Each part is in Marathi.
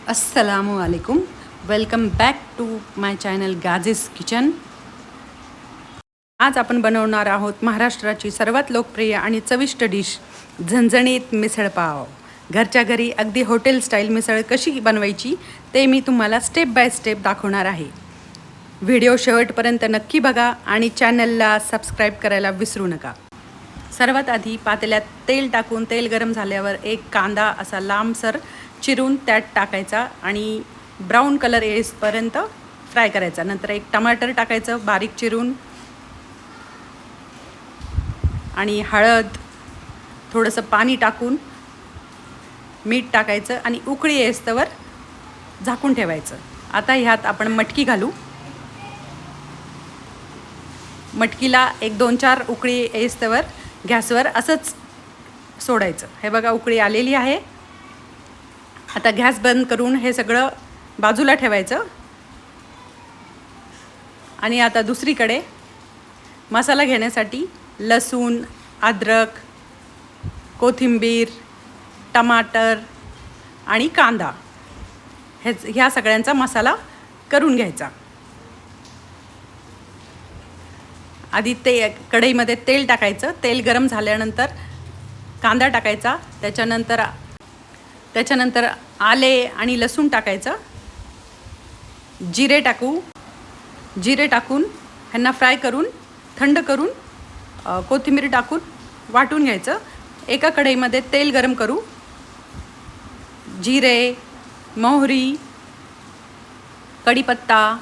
अस्सलामुअलैकुम, welcome back to my channel Ghazi's kitchen. आज आपण बनवणार आहोत महाराष्ट्राची सर्वात लोकप्रिय आणि चविष्ट डिश झणझणीत मिसळपाव। घरच्या घरी अगदी हॉटेल स्टाईल मिसळ कशी बनवायची ते मी तुम्हाला स्टेप बाय स्टेप दाखवणार आहे। व्हिडिओ शेवटपर्यंत नक्की बघा आणि चॅनलला सबस्क्राईब करायला विसरू नका। सर्वात आधी पातेल्यात तेल टाकून तेल गरम झाल्यावर एक कांदा असा लांबसर चिरून त्यात टाकायचा आणि ब्राऊन कलर येईपर्यंत फ्राय करायचा। नंतर एक टमाटर टाकायचं बारीक चिरून आणि हळद, थोडंसं पाणी टाकून मीठ टाकायचं आणि उकळी येईस्तवर झाकून ठेवायचं। आता ह्यात आपण मटकी घालू। मटकीला एक 2-4 उकळी येईस्तवर गॅसवर असंच सोडायचं। हे बघा उकळी आलेली आहे। आता गॅस बंद करून हे सगळं बाजूला ठेवायचं आणि आता दुसरीकडे मसाला घेण्यासाठी लसूण, अद्रक, कोथिंबीर, टमाटर आणि कांदा ह्या सगळ्यांचा मसाला करून घ्यायचा। आधी ते कढईमध्ये तेल टाकायचं। तेल गरम झाल्यानंतर कांदा टाकायचा, त्याच्यानंतर आले आणि लसूण टाकायचं। जिरे टाकून ह्यांना फ्राय करून थंड करून कोथिंबीर टाकून वाटून घ्यायचं। एका कढईमध्ये तेल गरम करू, जिरे, मोहरी, कढीपत्ता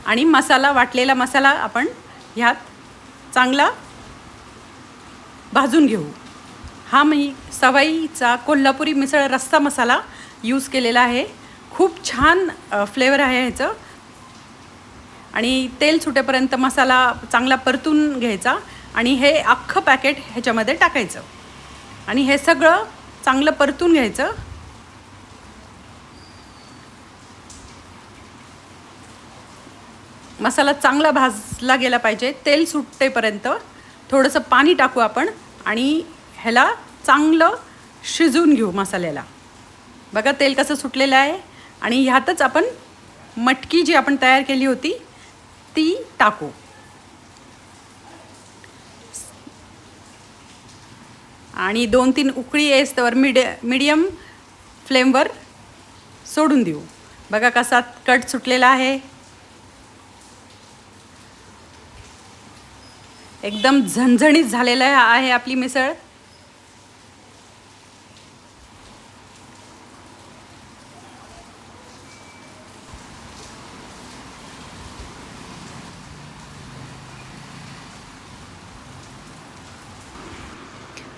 आणि वाटलेला मसाला आपण ह्यात चांगला भाजून घेऊ। हा मी सवाईचा कोल्हापुरी मिसळ रस्सा मसाला यूज केलेला आहे। खूप छान फ्लेवर आहे ह्याचं। आणि तेल सुटेपर्यंत मसाला चांगला परतून घ्यायचा आणि हे अख्खं पॅकेट ह्याच्यामध्ये टाकायचं आणि हे सगळं चांगलं परतून घ्यायचं। मसाला चांगला भाजला गेला पाहिजे। तेल सुटेपर्यंत थोडंसं पाणी टाकू आपण आणि ह्याला चांगलं शिजवून घेऊ मसाल्याला। बघा तेल कसं सुटलेलं आहे आणि ह्यातच आपण मटकी जी आपण तयार केली होती ती टाकू आणि 2-3 उकळी येईस्तवर मीडियम फ्लेमवर सोडून देऊ। बघा कसा कट सुटलेला आहे। एकदम झणझणीत झालेलं आहे आपली मिसळ।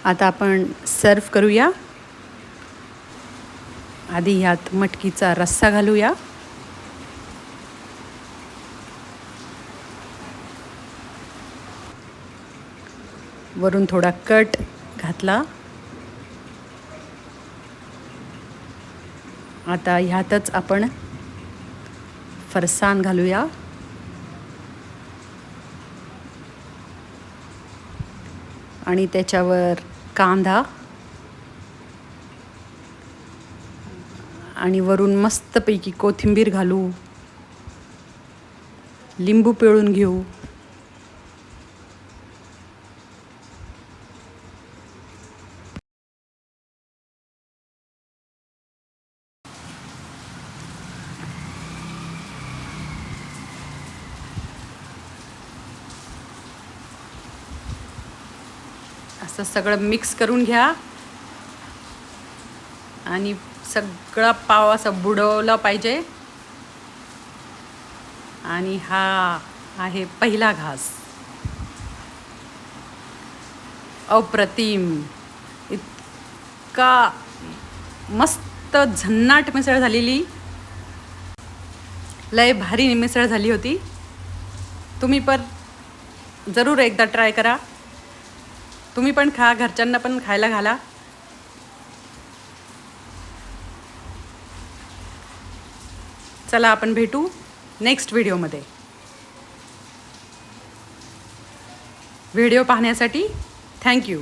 आता आपण सर्व करूया। आधी ह्यात मटकीचा रस्सा घालूया। वरून थोडा कट घातला। आता ह्यातच आपण फरसाण घालूया आणि त्याच्यावर कांदा आणि वरून मस्तपैकी कोथिंबीर घालू, लिंबू पिळून घेऊ। असं सगळं मिक्स करून घ्या आणि सगळा पाव असा बुडवला पाहिजे। आणि हा आहे पहिला घास। अप्रतिम, इतका मस्त झन्नाट मिसळ झालेली, लय भारी मिसळ झाली होती। तुम्ही पण जरूर एकदा ट्राय करा। तुम्ही पण खा, घरच्यांना पण खायला घाला। चला आपण भेटू नेक्स्ट व्हिडिओमध्ये। व्हिडिओ पाहण्यासाठी थँक्यू।